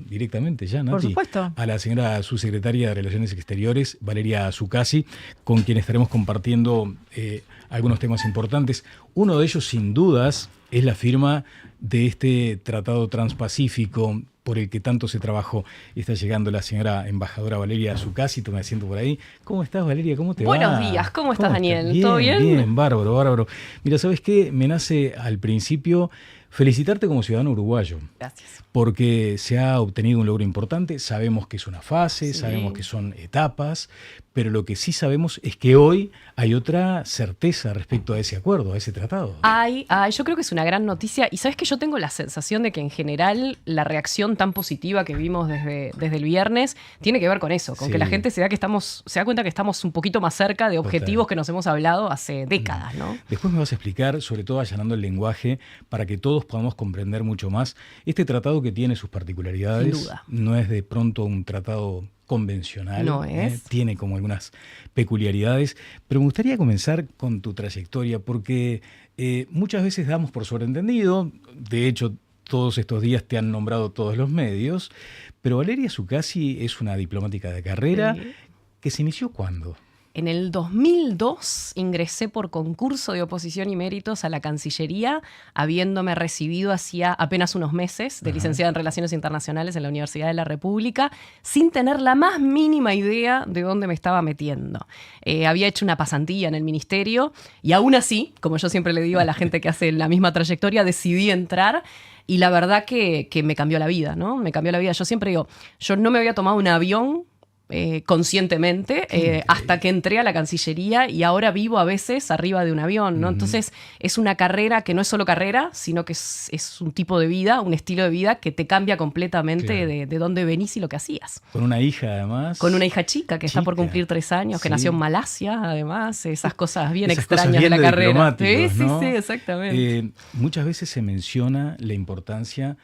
directamente ya, Nati, Por supuesto. a la señora subsecretaria de Relaciones Exteriores, Valeria Zuccasi, con quien estaremos compartiendo algunos temas importantes. Uno de ellos, sin dudas, es la firma de este Tratado Transpacífico por el que tanto se trabajó. Está llegando la señora embajadora Valeria Zuccasi, toma asiento por ahí. ¿Cómo estás, Valeria? ¿Cómo te va? Buenos días, ¿cómo estás, Daniel? Bien, ¿Todo bien? Bien, bárbaro, bárbaro. Mira, ¿sabes qué? Me nace al principio felicitarte como ciudadano uruguayo. Gracias. Porque se ha obtenido un logro importante, sabemos que es una fase, Sí. sabemos que son etapas, pero lo que sí sabemos es que hoy hay otra certeza respecto a ese acuerdo, a ese tratado. Yo creo que es una gran noticia y sabes que yo tengo la sensación de que en general la reacción tan positiva que vimos desde el viernes tiene que ver con eso, con Sí. que la gente se da cuenta que estamos un poquito más cerca de objetivos Total. que nos hemos hablado hace décadas, ¿no? Después me vas a explicar, sobre todo allanando el lenguaje, para que todos podamos comprender mucho más este tratado que tiene sus particularidades. Sin duda. No es de pronto un tratado convencional, No es. Tiene como algunas peculiaridades, pero me gustaría comenzar con tu trayectoria, porque muchas veces damos por sobreentendido, de hecho todos estos días te han nombrado todos los medios, pero Valeria Zuccasi es una diplomática de carrera Sí. que se inició ¿cuándo? En el 2002 ingresé por concurso de oposición y méritos a la Cancillería, habiéndome recibido hacía apenas unos meses de licenciada en Relaciones Internacionales en la Universidad de la República, sin tener la más mínima idea de dónde me estaba metiendo. Había hecho una pasantía en el ministerio y aún así, como yo siempre le digo a la gente que hace la misma trayectoria, decidí entrar. Y la verdad que me cambió la vida, ¿no? Me cambió la vida. Yo siempre digo, yo no me había tomado un avión conscientemente hasta que entré a la Cancillería y ahora vivo a veces arriba de un avión, ¿no? Entonces es una carrera que no es solo carrera, sino que es un tipo de vida, un estilo de vida que te cambia completamente Claro. de dónde venís y lo que hacías. Con una hija además. Con una hija chica que está por Chica. cumplir 3 años, que Sí. nació en Malasia, además, esas cosas bien Esas extrañas cosas bien de la de carrera. diplomáticos, Sí, ¿no? sí, exactamente. Muchas veces se menciona la importancia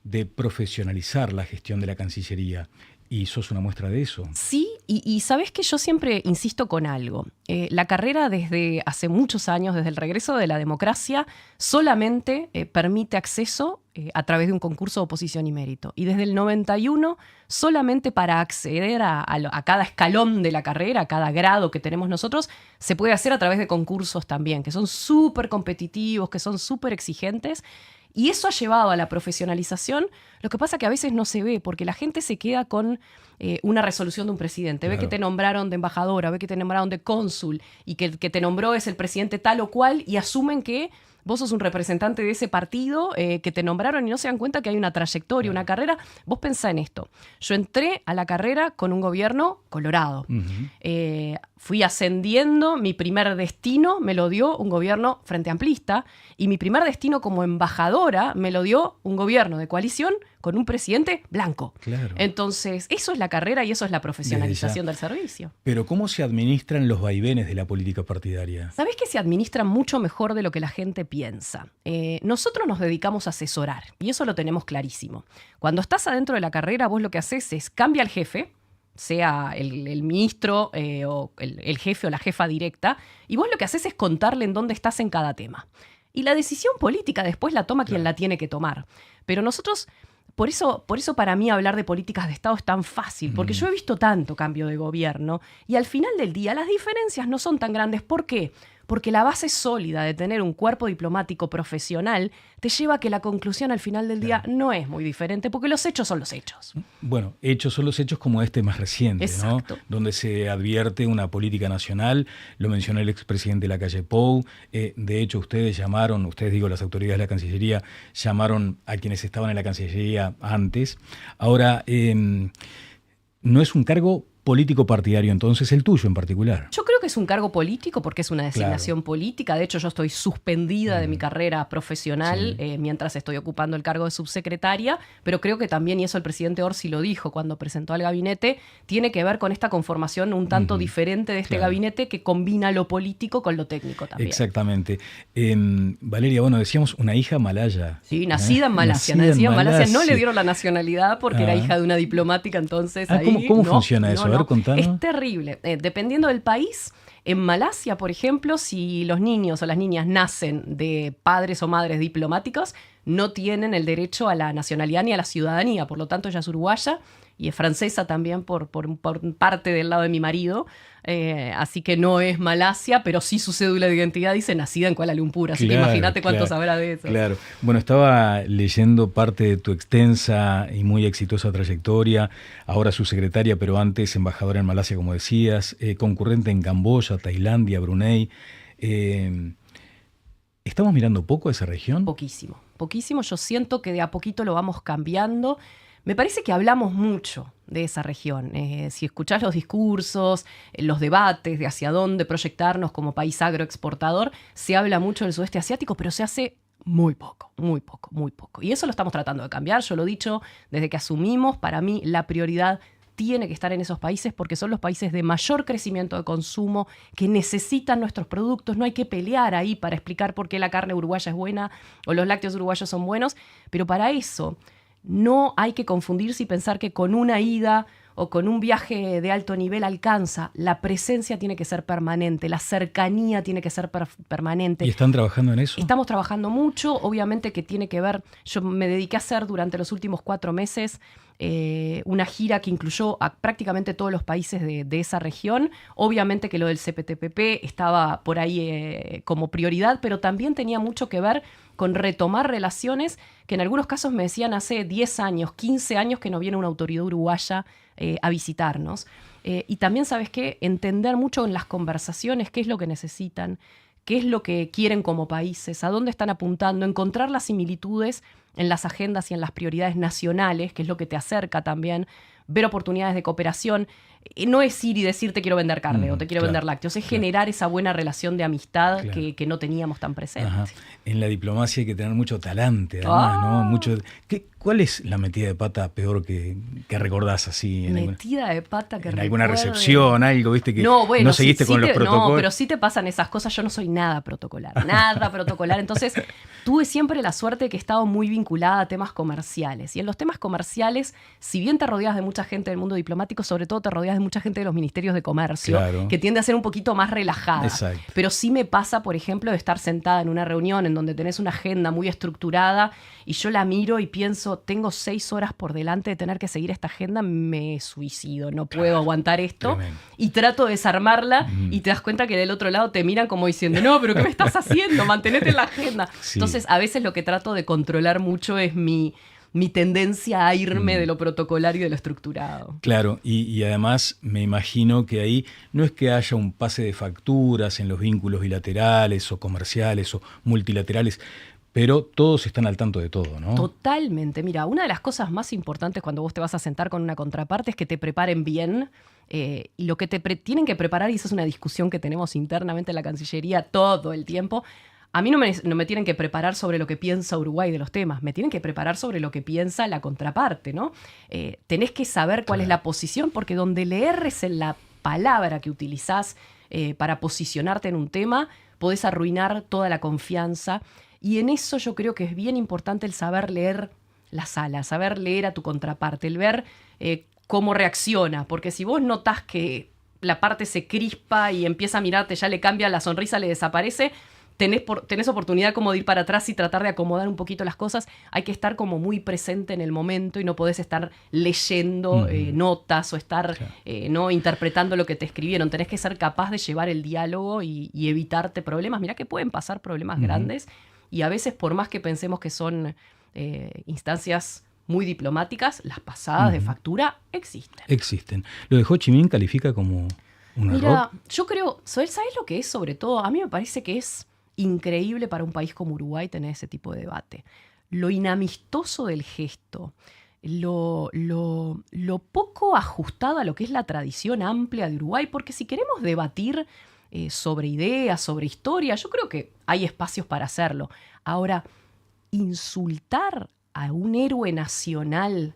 de profesionalizar la gestión de la Cancillería y sos una muestra de eso. Sí, y sabes que yo siempre insisto con algo. La carrera desde hace muchos años, desde el regreso de la democracia, solamente permite acceso a través de un concurso de oposición y mérito. Y desde el 91, solamente para acceder a cada escalón de la carrera, a cada grado que tenemos nosotros, se puede hacer a través de concursos también, que son súper competitivos, que son súper exigentes. Y eso ha llevado a la profesionalización. Lo que pasa que a veces no se ve, porque la gente se queda con una resolución de un presidente. Ve Claro. que te nombraron de embajadora, ve que te nombraron de cónsul, y que el que te nombró es el presidente tal o cual, y asumen que vos sos un representante de ese partido que te nombraron y no se dan cuenta que hay una trayectoria, una carrera. Vos pensá en esto. Yo entré a la carrera con un gobierno colorado. Fui ascendiendo, mi primer destino me lo dio un gobierno frente amplista y mi primer destino como embajadora me lo dio un gobierno de coalición con un presidente blanco. Claro. Entonces, eso es la carrera y eso es la profesionalización del servicio. Pero ¿cómo se administran los vaivenes de la política partidaria? ¿Sabés que se administran mucho mejor de lo que la gente piensa? Nosotros nos dedicamos a asesorar y eso lo tenemos clarísimo. Cuando estás adentro de la carrera, vos lo que haces es cambia al jefe, sea el ministro o el jefe o la jefa directa, y vos lo que haces es contarle en dónde estás en cada tema. Y la decisión política después la toma quien la tiene que tomar. Pero nosotros, por eso para mí hablar de políticas de Estado es tan fácil, porque yo he visto tanto cambio de gobierno y al final del día las diferencias no son tan grandes. ¿Por qué? Porque la base sólida de tener un cuerpo diplomático profesional te lleva a que la conclusión al final del día no es muy diferente, porque los hechos son los hechos. Bueno, hechos son los hechos como este más reciente, Exacto. ¿no? Donde se advierte una política nacional, lo mencionó el expresidente Lacalle Pou, de hecho ustedes digo las autoridades de la Cancillería, llamaron a quienes estaban en la Cancillería antes. Ahora, no es un cargo político partidario, entonces el tuyo en particular. Yo creo que es un cargo político porque es una designación política. De hecho, yo estoy suspendida de mi carrera profesional mientras estoy ocupando el cargo de subsecretaria, pero creo que también, y eso el presidente Orsi lo dijo cuando presentó al gabinete, tiene que ver con esta conformación un tanto diferente de este gabinete que combina lo político con lo técnico también. Exactamente. Valeria, bueno, decíamos una hija malaya. Sí, nacida en Malasia. Nacida en Malasia. No le dieron la nacionalidad porque era hija de una diplomática, entonces ahí... ¿Cómo funciona eso? A ver, contanos. Es terrible. Dependiendo del país, En Malasia, por ejemplo, si los niños o las niñas nacen de padres o madres diplomáticos, no tienen el derecho a la nacionalidad ni a la ciudadanía. Por lo tanto, ella es uruguaya y es francesa también por parte del lado de mi marido. Así que no es Malasia, pero sí su cédula de identidad dice nacida en Kuala Lumpur. Así que imagínate cuánto sabrá de eso. Claro. Bueno, estaba leyendo parte de tu extensa y muy exitosa trayectoria. Ahora subsecretaria, pero antes embajadora en Malasia, como decías. Concurrente en Camboya, Tailandia, Brunei. ¿Estamos mirando poco a esa región? Poquísimo, poquísimo. Yo siento que de a poquito lo vamos cambiando. Me parece que hablamos mucho de esa región. Si escuchás los discursos, los debates de hacia dónde proyectarnos como país agroexportador, se habla mucho del sudeste asiático, pero se hace muy poco, muy poco, muy poco. Y eso lo estamos tratando de cambiar. Yo lo he dicho desde que asumimos. Para mí la prioridad tiene que estar en esos países porque son los países de mayor crecimiento de consumo, que necesitan nuestros productos. No hay que pelear ahí para explicar por qué la carne uruguaya es buena o los lácteos uruguayos son buenos, pero para eso no hay que confundirse y pensar que con una ida o con un viaje de alto nivel alcanza. La presencia tiene que ser permanente, la cercanía tiene que ser permanente. ¿Y están trabajando en eso? Estamos trabajando mucho, obviamente que tiene que ver, yo me dediqué a hacer durante los últimos 4 meses una gira que incluyó a prácticamente todos los países de esa región. Obviamente que lo del CPTPP estaba por ahí como prioridad, pero también tenía mucho que ver con retomar relaciones que en algunos casos me decían hace 10 años, 15 años que no viene una autoridad uruguaya a visitarnos. Y también, ¿sabes qué? Entender mucho en las conversaciones qué es lo que necesitan, qué es lo que quieren como países, a dónde están apuntando, encontrar las similitudes en las agendas y en las prioridades nacionales, que es lo que te acerca también, ver oportunidades de cooperación. No es ir y decir te quiero vender carne o te quiero vender lácteos, es generar esa buena relación de amistad que no teníamos tan presente. Ajá. En la diplomacia hay que tener mucho talante, además, ¿no? ¿Cuál es la metida de pata peor que recordás así? Metida de pata que en alguna recepción, algo, viste, que no seguiste con los protocolos. No, pero sí te pasan esas cosas. Yo no soy nada protocolar. Entonces, tuve siempre la suerte de que he estado muy vinculada a temas comerciales. Y en los temas comerciales, si bien te rodeas de mucha gente del mundo diplomático, sobre todo te rodeas de mucha gente de los ministerios de comercio, que tiende a ser un poquito más relajada. Exacto. Pero sí me pasa, por ejemplo, de estar sentada en una reunión en donde tenés una agenda muy estructurada y yo la miro y pienso, tengo 6 horas por delante de tener que seguir esta agenda, me suicido, no puedo aguantar esto. Tremendo. Y trato de desarmarla y te das cuenta que del otro lado te miran como diciendo, no, pero ¿qué me estás haciendo? Mantenete en la agenda. Sí. Entonces, a veces lo que trato de controlar mucho es mi tendencia a irme de lo protocolario y de lo estructurado. Claro, y además me imagino que ahí no es que haya un pase de facturas en los vínculos bilaterales o comerciales o multilaterales, pero todos están al tanto de todo, ¿no? Totalmente. Mira, una de las cosas más importantes cuando vos te vas a sentar con una contraparte es que te preparen bien. Y lo que te tienen que preparar, y esa es una discusión que tenemos internamente en la Cancillería todo el tiempo, a mí no me tienen que preparar sobre lo que piensa Uruguay de los temas, me tienen que preparar sobre lo que piensa la contraparte, ¿no? Tenés que saber cuál es la posición, porque donde le erres en la palabra que utilizás para posicionarte en un tema, podés arruinar toda la confianza. Y en eso yo creo que es bien importante el saber leer la sala, saber leer a tu contraparte, el ver cómo reacciona, porque si vos notás que la parte se crispa y empieza a mirarte, ya le cambia la sonrisa, le desaparece, tenés oportunidad como de ir para atrás y tratar de acomodar un poquito las cosas. Hay que estar como muy presente en el momento y no podés estar leyendo notas o estar no interpretando lo que te escribieron. Tenés que ser capaz de llevar el diálogo y evitarte problemas. Mirá que pueden pasar problemas grandes y a veces, por más que pensemos que son instancias muy diplomáticas, las pasadas de factura existen. ¿Lo de Ho Chi Minh califica como un error? Mira, yo creo, ¿sabes lo que es sobre todo? A mí me parece que es increíble para un país como Uruguay tener ese tipo de debate. Lo inamistoso del gesto, lo poco ajustado a lo que es la tradición amplia de Uruguay, porque si queremos debatir sobre ideas, sobre historia, yo creo que hay espacios para hacerlo. Ahora, insultar a un héroe nacional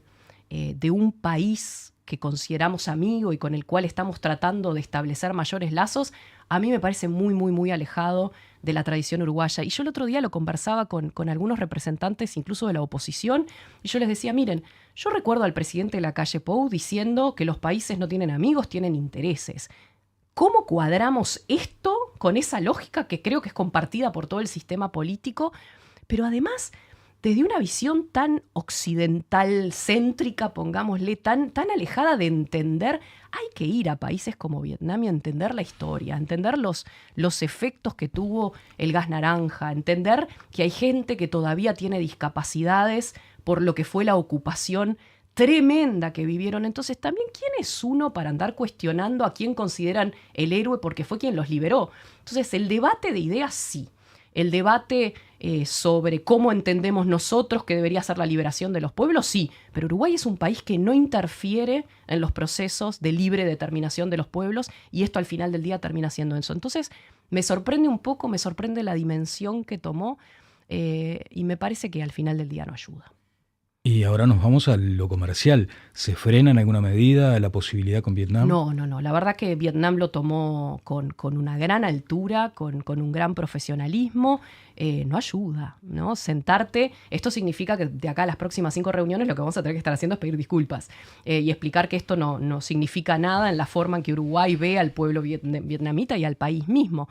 de un país que consideramos amigo y con el cual estamos tratando de establecer mayores lazos, a mí me parece muy, muy, muy alejado de la tradición uruguaya. Y yo el otro día lo conversaba con algunos representantes, incluso de la oposición, y yo les decía, miren, yo recuerdo al presidente de la calle Pou diciendo que los países no tienen amigos, tienen intereses. ¿cómo cuadramos esto con esa lógica que creo que es compartida por todo el sistema político? Pero además, desde una visión tan occidental, céntrica, pongámosle, tan alejada de entender, hay que ir a países como Vietnam y entender la historia, entender los efectos que tuvo el gas naranja, entender que hay gente que todavía tiene discapacidades por lo que fue la ocupación tremenda que vivieron. Entonces, también, ¿quién es uno para andar cuestionando a quién consideran el héroe porque fue quien los liberó? Entonces, el debate de ideas sí. El debate sobre cómo entendemos nosotros que debería ser la liberación de los pueblos, sí. Pero Uruguay es un país que no interfiere en los procesos de libre determinación de los pueblos y esto al final del día termina siendo eso. Entonces, me sorprende un poco, me sorprende la dimensión que tomó y me parece que al final del día no ayuda. Y ahora nos vamos a lo comercial. ¿Se frena en alguna medida la posibilidad con Vietnam? No. La verdad que Vietnam lo tomó con una gran altura, con un gran profesionalismo. No ayuda, ¿no? Sentarte, esto significa que de acá a las próximas 5 reuniones lo que vamos a tener que estar haciendo es pedir disculpas y explicar que esto no significa nada en la forma en que Uruguay ve al pueblo vietnamita y al país mismo.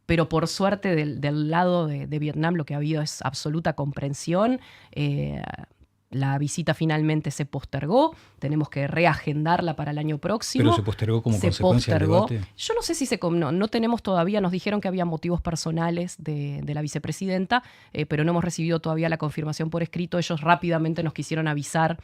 Pero por suerte del lado de Vietnam lo que ha habido es absoluta comprensión. La visita finalmente se postergó, tenemos que reagendarla para el año próximo. ¿Pero se postergó como consecuencia del debate? Yo no sé si no tenemos todavía, nos dijeron que había motivos personales de la vicepresidenta, pero no hemos recibido todavía la confirmación por escrito. Ellos rápidamente nos quisieron avisar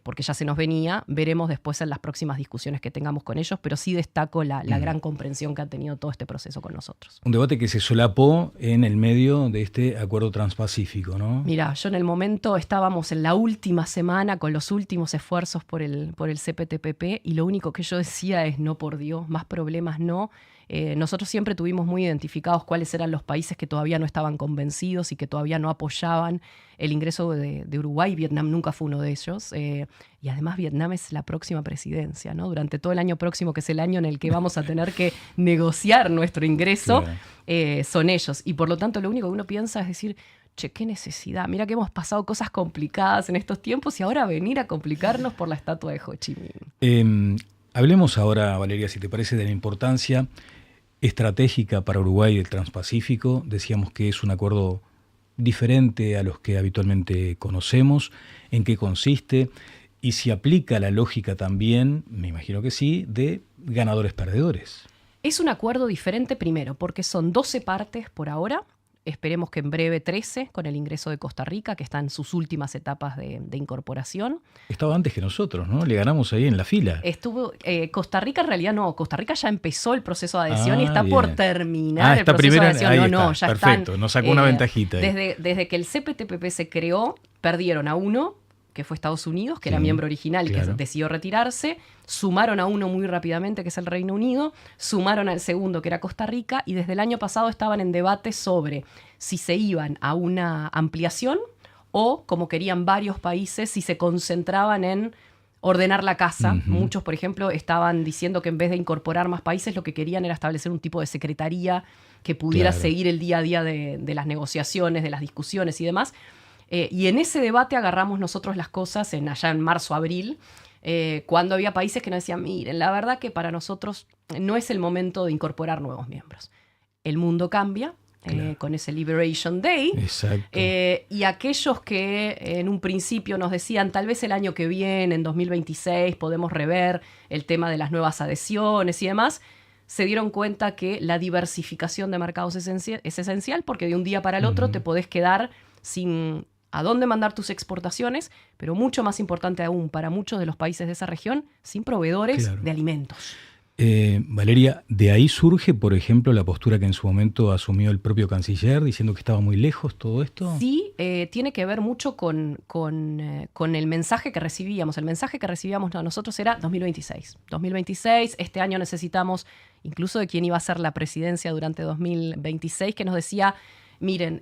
porque ya se nos venía. Veremos después en las próximas discusiones que tengamos con ellos, pero sí destaco la gran comprensión que ha tenido todo este proceso con nosotros. Un debate que se solapó en el medio de este acuerdo transpacífico, ¿no? Mira, yo en el momento estábamos en la última semana con los últimos esfuerzos por el CPTPP y lo único que yo decía es no, por Dios, más problemas no. Nosotros siempre tuvimos muy identificados cuáles eran los países que todavía no estaban convencidos y que todavía no apoyaban el ingreso de Uruguay. Vietnam nunca fue uno de ellos. Y además Vietnam es la próxima presidencia, ¿no? Durante todo el año próximo, que es el año en el que vamos a tener que negociar nuestro ingreso, claro, son ellos. Y por lo tanto lo único que uno piensa es decir, che, qué necesidad. Mira que hemos pasado cosas complicadas en estos tiempos y ahora venir a complicarnos por la estatua de Ho Chi Minh. Hablemos ahora, Valeria, si te parece, de la importancia estratégica para Uruguay del Transpacífico. Decíamos que es un acuerdo diferente a los que habitualmente conocemos. ¿En qué consiste? Y si aplica la lógica también, me imagino que sí, de ganadores-perdedores. Es un acuerdo diferente primero porque son 12 partes por ahora. Esperemos que en breve 13 con el ingreso de Costa Rica, que está en sus últimas etapas de incorporación. Estaba antes que nosotros, ¿no? Le ganamos ahí en la fila. Estuvo Costa Rica en realidad no. Costa Rica ya empezó el proceso de adhesión y está bien por terminar el está proceso primera, de adhesión. No, ya perfecto, están. Nos sacó una ventajita. Desde que el CPTPP se creó, perdieron a uno, que fue Estados Unidos, que era miembro original y claro, que decidió retirarse, sumaron a uno muy rápidamente, que es el Reino Unido, sumaron al segundo, que era Costa Rica, y desde el año pasado estaban en debate sobre si se iban a una ampliación o, como querían varios países, si se concentraban en ordenar la casa. Muchos, por ejemplo, estaban diciendo que en vez de incorporar más países, lo que querían era establecer un tipo de secretaría que pudiera seguir el día a día de las negociaciones, de las discusiones y demás. Y en ese debate agarramos nosotros las cosas allá en marzo, abril, cuando había países que nos decían, miren, la verdad que para nosotros no es el momento de incorporar nuevos miembros. El mundo cambia, claro, con ese Liberation Day. Exacto. Y aquellos que en un principio nos decían, tal vez el año que viene, en 2026, podemos rever el tema de las nuevas adhesiones y demás, se dieron cuenta que la diversificación de mercados es esencial porque de un día para el otro te podés quedar sin a dónde mandar tus exportaciones, pero mucho más importante aún para muchos de los países de esa región, sin proveedores, claro, de alimentos. Valeria, de ahí surge, por ejemplo, la postura que en su momento asumió el propio canciller, diciendo que estaba muy lejos todo esto. Sí, tiene que ver mucho con el mensaje que recibíamos. El mensaje que recibíamos nosotros era 2026. 2026, este año necesitamos, incluso de quien iba a ser la presidencia durante 2026, que nos decía, miren,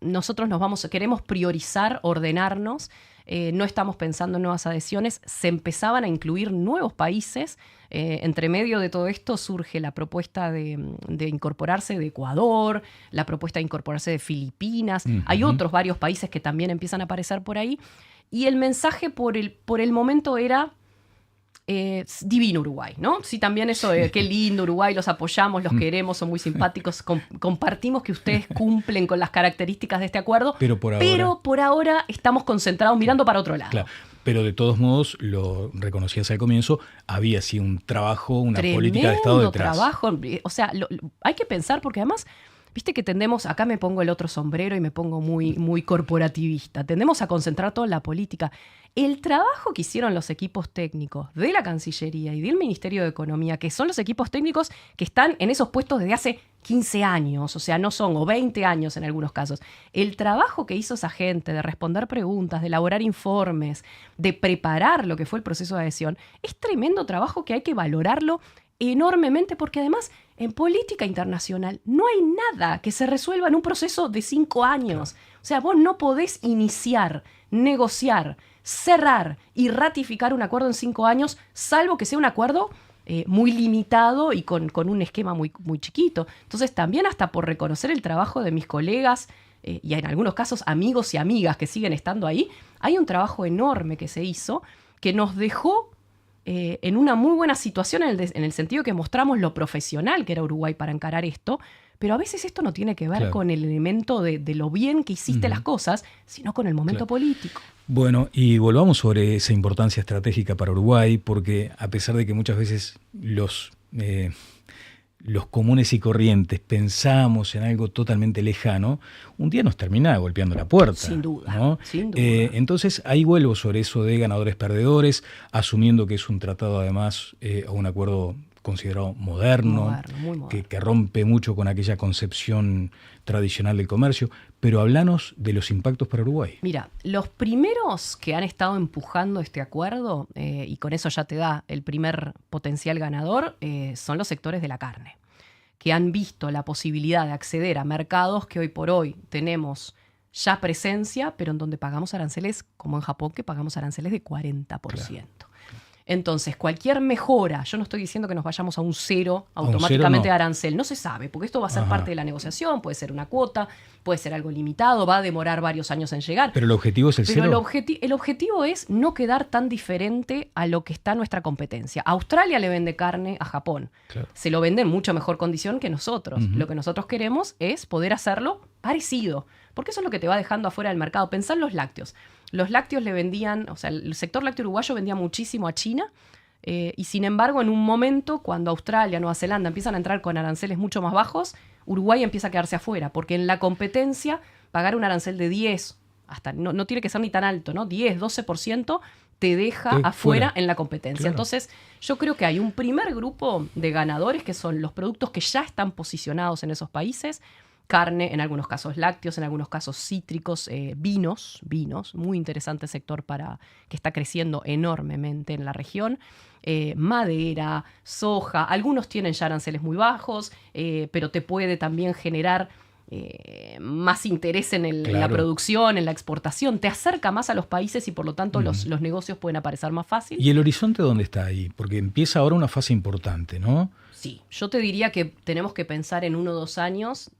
nosotros queremos priorizar, ordenarnos, no estamos pensando en nuevas adhesiones, se empezaban a incluir nuevos países. Entre medio de todo esto surge la propuesta de incorporarse de Ecuador, la propuesta de incorporarse de Filipinas. Hay otros varios países que también empiezan a aparecer por ahí. Y el mensaje por el momento era, divino Uruguay, ¿no? Sí, también eso de qué lindo Uruguay, los apoyamos, los queremos, son muy simpáticos, compartimos que ustedes cumplen con las características de este acuerdo, pero por ahora estamos concentrados mirando para otro lado. Claro. Pero de todos modos, lo reconocías al comienzo, había sí un trabajo, una política de Estado detrás. Trabajo, o sea, hay que pensar porque además, viste que tendemos, acá me pongo el otro sombrero y me pongo muy, muy corporativista, tendemos a concentrar todo en la política. El trabajo que hicieron los equipos técnicos de la Cancillería y del Ministerio de Economía, que son los equipos técnicos que están en esos puestos desde hace 15 años, o sea, no son, o 20 años en algunos casos. El trabajo que hizo esa gente de responder preguntas, de elaborar informes, de preparar lo que fue el proceso de adhesión, es tremendo trabajo que hay que valorarlo enormemente porque además en política internacional no hay nada que se resuelva en un proceso de 5 años. O sea, vos no podés iniciar, negociar, cerrar y ratificar un acuerdo en 5 años, salvo que sea un acuerdo muy limitado y con un esquema muy, muy chiquito. Entonces también hasta por reconocer el trabajo de mis colegas y en algunos casos amigos y amigas que siguen estando ahí, hay un trabajo enorme que se hizo que nos dejó en una muy buena situación en el sentido que mostramos lo profesional que era Uruguay para encarar esto, pero a veces esto no tiene que ver con el elemento de lo bien que hiciste las cosas, sino con el momento político. Bueno, y volvamos sobre esa importancia estratégica para Uruguay, porque a pesar de que muchas veces los comunes y corrientes pensamos en algo totalmente lejano, un día nos termina golpeando la puerta. Sin duda, ¿no? Sin duda. Entonces ahí vuelvo sobre eso de ganadores-perdedores, asumiendo que es un tratado además o un acuerdo considerado moderno, muy moderno. Que rompe mucho con aquella concepción tradicional del comercio, pero háblanos de los impactos para Uruguay. Mira, los primeros que han estado empujando este acuerdo, y con eso ya te da el primer potencial ganador, son los sectores de la carne, que han visto la posibilidad de acceder a mercados que hoy por hoy tenemos ya presencia, pero en donde pagamos aranceles, como en Japón, que pagamos aranceles de 40%. Claro. Entonces, cualquier mejora, yo no estoy diciendo que nos vayamos a un cero automáticamente de arancel, no se sabe, porque esto va a ser parte de la negociación, puede ser una cuota, puede ser algo limitado, va a demorar varios años en llegar. Pero el objetivo es el cero. El objetivo es no quedar tan diferente a lo que está nuestra competencia. Australia le vende carne a Japón. Claro. Se lo vende en mucho mejor condición que nosotros. Lo que nosotros queremos es poder hacerlo parecido, porque eso es lo que te va dejando afuera del mercado. Pensá en los lácteos. Los lácteos le vendían, o sea, el sector lácteo uruguayo vendía muchísimo a China y sin embargo en un momento cuando Australia, Nueva Zelanda empiezan a entrar con aranceles mucho más bajos, Uruguay empieza a quedarse afuera, porque en la competencia pagar un arancel de 10, hasta no tiene que ser ni tan alto, ¿no? 10, 12% te deja afuera en la competencia. Claro. Entonces yo creo que hay un primer grupo de ganadores que son los productos que ya están posicionados en esos países, carne, en algunos casos lácteos, en algunos casos cítricos, vinos, muy interesante sector que está creciendo enormemente en la región, madera, soja, algunos tienen ya aranceles muy bajos, pero te puede también generar más interés en la producción, en la exportación, te acerca más a los países y por lo tanto los negocios pueden aparecer más fácil. ¿Y el horizonte dónde está ahí? Porque empieza ahora una fase importante, ¿no? Sí, yo te diría que tenemos que pensar en 1 o 2 años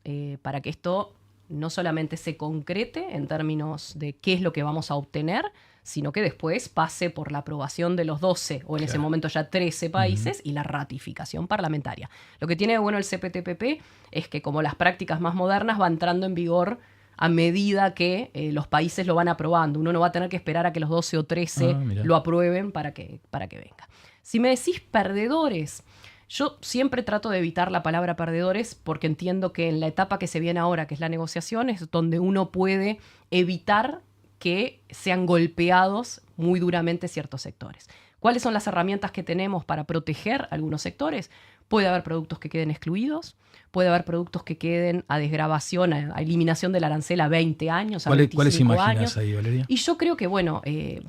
para que esto no solamente se concrete en términos de qué es lo que vamos a obtener, sino que después pase por la aprobación de los 12 o en ese momento ya 13 países y la ratificación parlamentaria. Lo que tiene de bueno el CPTPP es que como las prácticas más modernas va entrando en vigor a medida que los países lo van aprobando. Uno no va a tener que esperar a que los 12 o 13 lo aprueben para que venga. Si me decís perdedores, yo siempre trato de evitar la palabra perdedores porque entiendo que en la etapa que se viene ahora, que es la negociación, es donde uno puede evitar que sean golpeados muy duramente ciertos sectores. ¿Cuáles son las herramientas que tenemos para proteger algunos sectores? Puede haber productos que queden excluidos, puede haber productos que queden a desgravación, a eliminación del arancel a 20 años, a 25 ¿Cuáles imaginas años. ahí, Valeria? Y yo creo que, va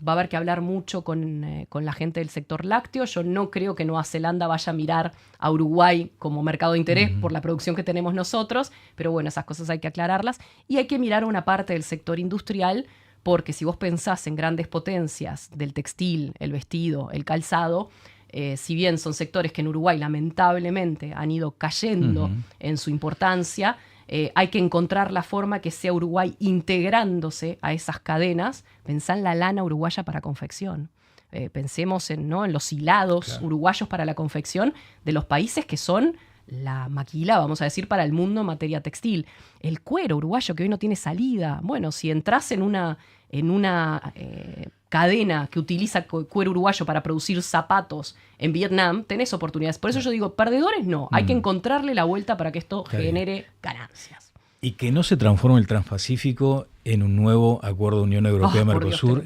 a haber que hablar mucho con la gente del sector lácteo. Yo no creo que Nueva Zelanda vaya a mirar a Uruguay como mercado de interés por la producción que tenemos nosotros, pero bueno, esas cosas hay que aclararlas. Y hay que mirar una parte del sector industrial, porque si vos pensás en grandes potencias del textil, el vestido, el calzado, si bien son sectores que en Uruguay lamentablemente han ido cayendo en su importancia, hay que encontrar la forma que sea Uruguay integrándose a esas cadenas. Pensá en la lana uruguaya para confección. Pensemos ¿no? en los hilados uruguayos para la confección de los países que son la maquila, vamos a decir, para el mundo en materia textil. El cuero uruguayo que hoy no tiene salida. Bueno, si entras en una cadena que utiliza cuero uruguayo para producir zapatos en Vietnam, tenés oportunidades. Por eso yo digo, perdedores no. Hay que encontrarle la vuelta para que esto genere ganancias. Y que no se transforme el Transpacífico en un nuevo acuerdo de Unión Europea-Mercosur.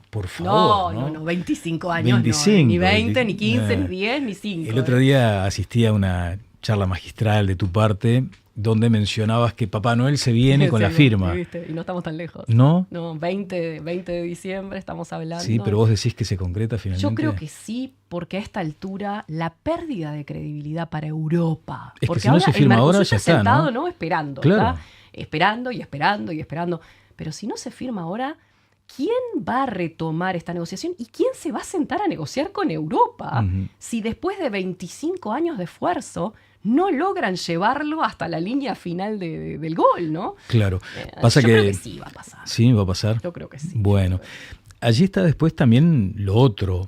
Por favor. No, 25 años 25, no, ni 20, ni 15, ni 10, ni 5. El otro día asistí a una charla magistral de tu parte donde mencionabas que Papá Noel se viene con la firma. ¿Viste? Y no estamos tan lejos. ¿No? No, 20 de diciembre estamos hablando. Sí, pero vos decís que se concreta finalmente. Yo creo que sí, porque a esta altura la pérdida de credibilidad para Europa. Es porque que si no se firma ahora ya está, sentado, ¿no? Esperando. Claro. ¿Está? Esperando y esperando y esperando. Pero si no se firma ahora, ¿quién va a retomar esta negociación? ¿Y quién se va a sentar a negociar con Europa si después de 25 años de esfuerzo no logran llevarlo hasta la línea final del gol, ¿no? Claro. Yo creo que sí va a pasar. Sí, va a pasar. Yo creo que sí. Bueno, allí está después también lo otro.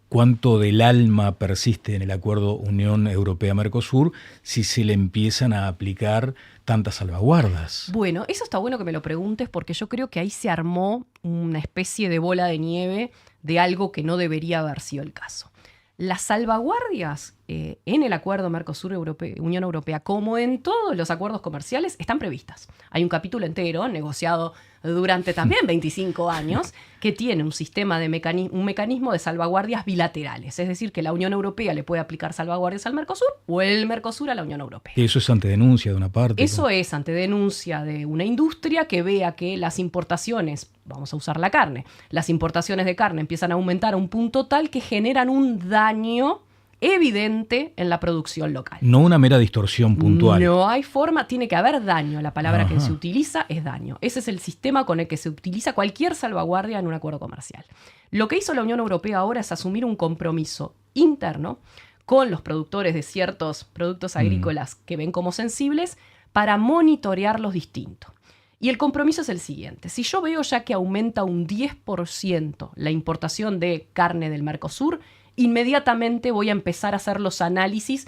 Cuánto del alma persiste en el acuerdo Unión Europea-Mercosur si se le empiezan a aplicar tantas salvaguardas. Bueno, eso está bueno que me lo preguntes porque yo creo que ahí se armó una especie de bola de nieve de algo que no debería haber sido el caso. Las salvaguardias en el acuerdo Mercosur-Unión Europea, como en todos los acuerdos comerciales, están previstas. Hay un capítulo entero negociado durante también 25 años que tiene un sistema de un mecanismo de salvaguardias bilaterales. Es decir, que la Unión Europea le puede aplicar salvaguardias al Mercosur o el Mercosur a la Unión Europea. Eso es antedenuncia de una parte. Eso es antedenuncia de una industria que vea que las importaciones, vamos a usar la carne, las importaciones de carne empiezan a aumentar a un punto tal que generan un daño evidente en la producción local. No una mera distorsión puntual. No hay forma, tiene que haber daño. La palabra que se utiliza es daño. Ese es el sistema con el que se utiliza cualquier salvaguardia en un acuerdo comercial. Lo que hizo la Unión Europea ahora es asumir un compromiso interno con los productores de ciertos productos agrícolas que ven como sensibles para monitorearlos distinto. Y el compromiso es el siguiente. Si yo veo ya que aumenta un 10% la importación de carne del Mercosur, inmediatamente voy a empezar a hacer los análisis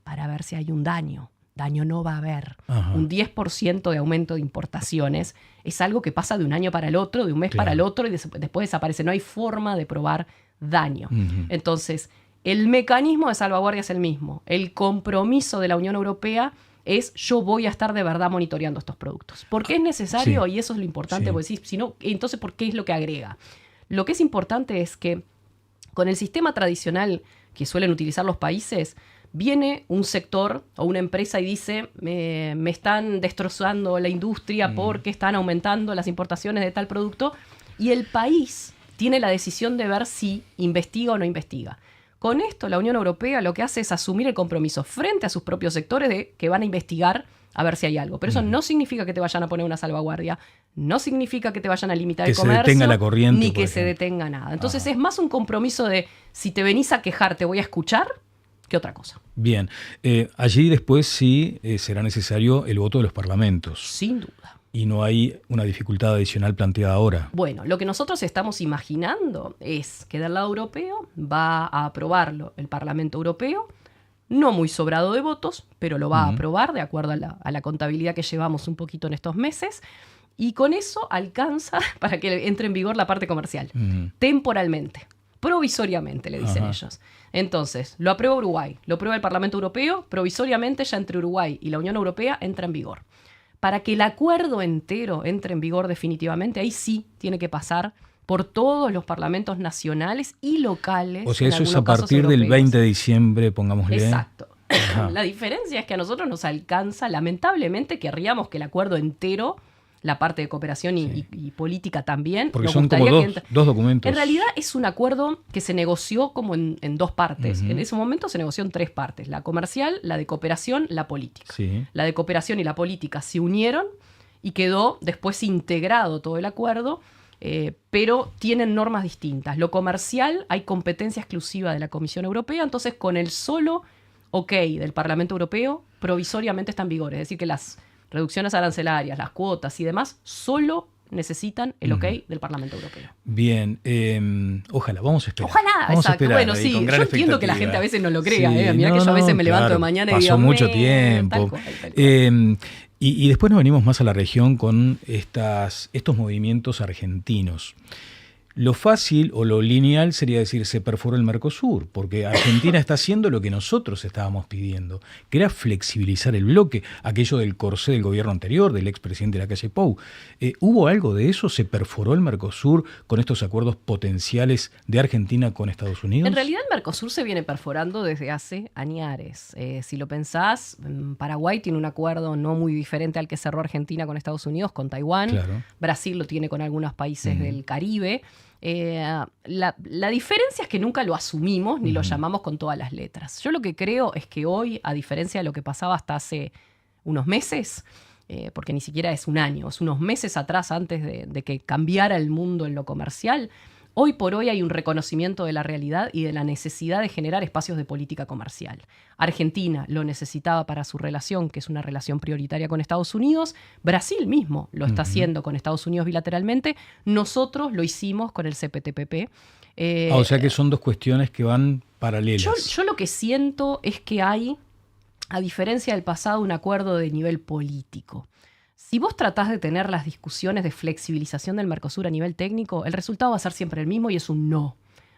para ver si hay un daño. Daño no va a haber. Un 10% de aumento de importaciones es algo que pasa de un año para el otro, de un mes para el otro y después desaparece. No hay forma de probar daño. Entonces, el mecanismo de salvaguardia es el mismo. El compromiso de la Unión Europea es yo voy a estar de verdad monitoreando estos productos. Porque es necesario, y eso es lo importante, porque si no, entonces, ¿por qué es lo que agrega? Lo que es importante es que con el sistema tradicional que suelen utilizar los países, viene un sector o una empresa y dice me están destrozando la industria porque están aumentando las importaciones de tal producto, y el país tiene la decisión de ver si investiga o no investiga. Con esto, la Unión Europea lo que hace es asumir el compromiso frente a sus propios sectores de que van a investigar a ver si hay algo. Pero eso no significa que te vayan a poner una salvaguardia, no significa que te vayan a limitar el comercio, se detenga la corriente, ni que se detenga nada. Entonces es más un compromiso de si te venís a quejar te voy a escuchar que otra cosa. Bien, allí después sí será necesario el voto de los parlamentos. Sin duda. Y no hay una dificultad adicional planteada ahora. Bueno, lo que nosotros estamos imaginando es que del lado europeo va a aprobarlo el Parlamento Europeo, no muy sobrado de votos, pero lo va a aprobar de acuerdo a la contabilidad que llevamos un poquito en estos meses, y con eso alcanza para que entre en vigor la parte comercial, temporalmente, provisoriamente, le dicen ellos. Entonces, lo aprueba Uruguay, lo aprueba el Parlamento Europeo, provisoriamente ya entre Uruguay y la Unión Europea entra en vigor. Para que el acuerdo entero entre en vigor definitivamente, ahí sí tiene que pasar por todos los parlamentos nacionales y locales. O sea, eso es a partir del 20 de diciembre, pongámosle. Exacto. La diferencia es que a nosotros nos alcanza, lamentablemente querríamos que el acuerdo entero, la parte de cooperación y política también. Porque son como dos documentos. En realidad es un acuerdo que se negoció como en dos partes. En ese momento se negoció en tres partes. La comercial, la de cooperación, la política. Sí. La de cooperación y la política se unieron y quedó después integrado todo el acuerdo, pero tienen normas distintas. Lo comercial hay competencia exclusiva de la Comisión Europea, entonces con el solo ok del Parlamento Europeo provisoriamente está en vigor. Es decir, que las reducciones arancelarias, las cuotas y demás, solo necesitan el ok del Parlamento Europeo. Bien, ojalá, vamos a esperar. Ojalá, vamos exacto. Bueno, ahí, sí, con yo gran entiendo que la gente a veces no lo crea. Sí, Mirá que yo a veces me levanto de mañana y digo, pasó mucho tiempo. Tal cual. Y después nos venimos más a la región con estos movimientos argentinos. Lo fácil o lo lineal sería decir se perforó el Mercosur, porque Argentina está haciendo lo que nosotros estábamos pidiendo, que era flexibilizar el bloque, aquello del corsé del gobierno anterior, del expresidente Lacalle Pou. ¿Hubo algo de eso? ¿Se perforó el Mercosur con estos acuerdos potenciales de Argentina con Estados Unidos? En realidad el Mercosur se viene perforando desde hace añares. Si lo pensás, Paraguay tiene un acuerdo no muy diferente al que cerró Argentina con Estados Unidos, con Taiwán. Claro. Brasil lo tiene con algunos países del Caribe. La diferencia es que nunca lo asumimos ni lo llamamos con todas las letras. Yo lo que creo es que hoy, a diferencia de lo que pasaba hasta hace unos meses, porque ni siquiera es un año, es unos meses atrás antes de que cambiara el mundo en lo comercial, hoy por hoy hay un reconocimiento de la realidad y de la necesidad de generar espacios de política comercial. Argentina lo necesitaba para su relación, que es una relación prioritaria con Estados Unidos. Brasil mismo lo está haciendo con Estados Unidos bilateralmente. Nosotros lo hicimos con el CPTPP. O sea que son dos cuestiones que van paralelas. Yo lo que siento es que hay, a diferencia del pasado, un acuerdo de nivel político. Si vos tratás de tener las discusiones de flexibilización del Mercosur a nivel técnico, el resultado va a ser siempre el mismo y es un no.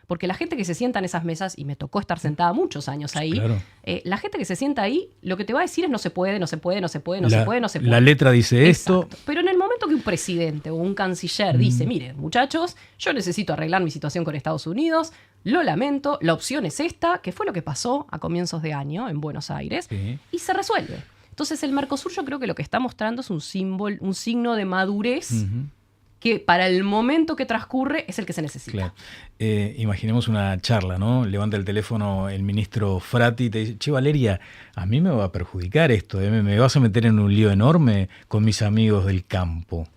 Porque la gente que se sienta en esas mesas, y me tocó estar sentada muchos años ahí, claro. La gente que se sienta ahí, lo que te va a decir es no se puede. La letra dice Exacto. esto. Pero en el momento que un presidente o un canciller dice, miren, muchachos, yo necesito arreglar mi situación con Estados Unidos, lo lamento, la opción es esta, que fue lo que pasó a comienzos de año en Buenos Aires, y se resuelve. Entonces el Mercosur yo creo que lo que está mostrando es un signo de madurez que para el momento que transcurre es el que se necesita. Claro. Imaginemos una charla, ¿no? Levanta el teléfono el ministro Frati y te dice, che Valeria, a mí me va a perjudicar esto, me vas a meter en un lío enorme con mis amigos del campo.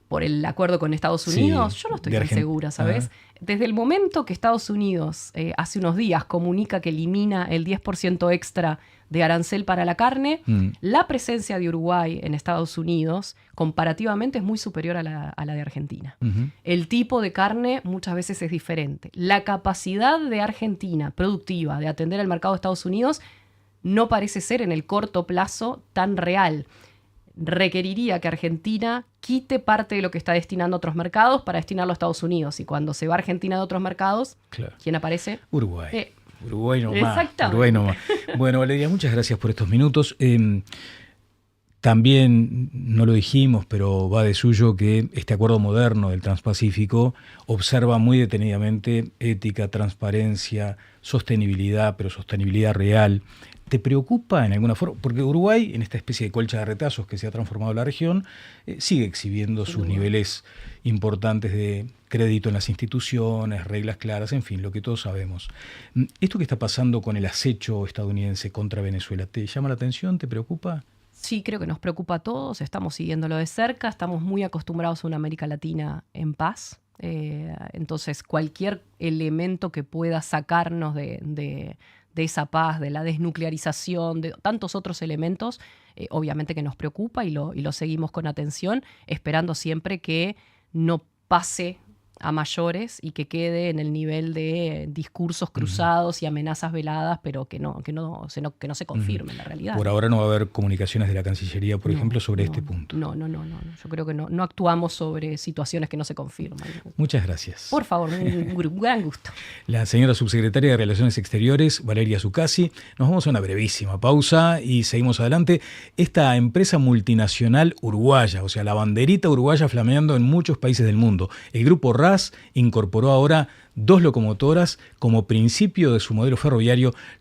Por el acuerdo con Estados Unidos, yo no estoy tan segura, ¿sabes? Desde el momento que Estados Unidos hace unos días comunica que elimina el 10% extra de arancel para la carne, la presencia de Uruguay en Estados Unidos comparativamente es muy superior a la de Argentina. El tipo de carne muchas veces es diferente. La capacidad de Argentina productiva de atender al mercado de Estados Unidos no parece ser en el corto plazo tan real. Requeriría que Argentina quite parte de lo que está destinando a otros mercados para destinarlo a Estados Unidos. Y cuando se va Argentina de otros mercados, claro. ¿Quién aparece? Uruguay. Uruguay nomás. Exactamente. Uruguay nomás. Bueno, Valeria, muchas gracias por estos minutos. También, no lo dijimos, pero va de suyo que este acuerdo moderno del Transpacífico observa muy detenidamente ética, transparencia, sostenibilidad, pero sostenibilidad real. ¿Te preocupa en alguna forma? Porque Uruguay, en esta especie de colcha de retazos que se ha transformado la región, sigue exhibiendo sus niveles importantes de crédito en las instituciones, reglas claras, en fin, lo que todos sabemos. ¿Esto que está pasando con el acecho estadounidense contra Venezuela, te llama la atención? ¿Te preocupa? Sí, creo que nos preocupa a todos, estamos siguiéndolo de cerca, estamos muy acostumbrados a una América Latina en paz. Entonces, cualquier elemento que pueda sacarnos de esa paz, de la desnuclearización, de tantos otros elementos, obviamente que nos preocupa y lo seguimos con atención, esperando siempre que no pase a mayores y que quede en el nivel de discursos cruzados y amenazas veladas, pero que no se confirme en la realidad. Por ahora no va a haber comunicaciones de la Cancillería, por ejemplo, sobre este punto. No. Yo creo que no actuamos sobre situaciones que no se confirman. Muchas gracias. Por favor, un gran gusto. La señora subsecretaria de Relaciones Exteriores, Valeria Zuccasi. Nos vamos a una brevísima pausa y seguimos adelante. Esta empresa multinacional uruguaya, o sea, la banderita uruguaya flameando en muchos países del mundo. El grupo RAS incorporó ahora 2 locomotoras como principio de su modelo ferroviario,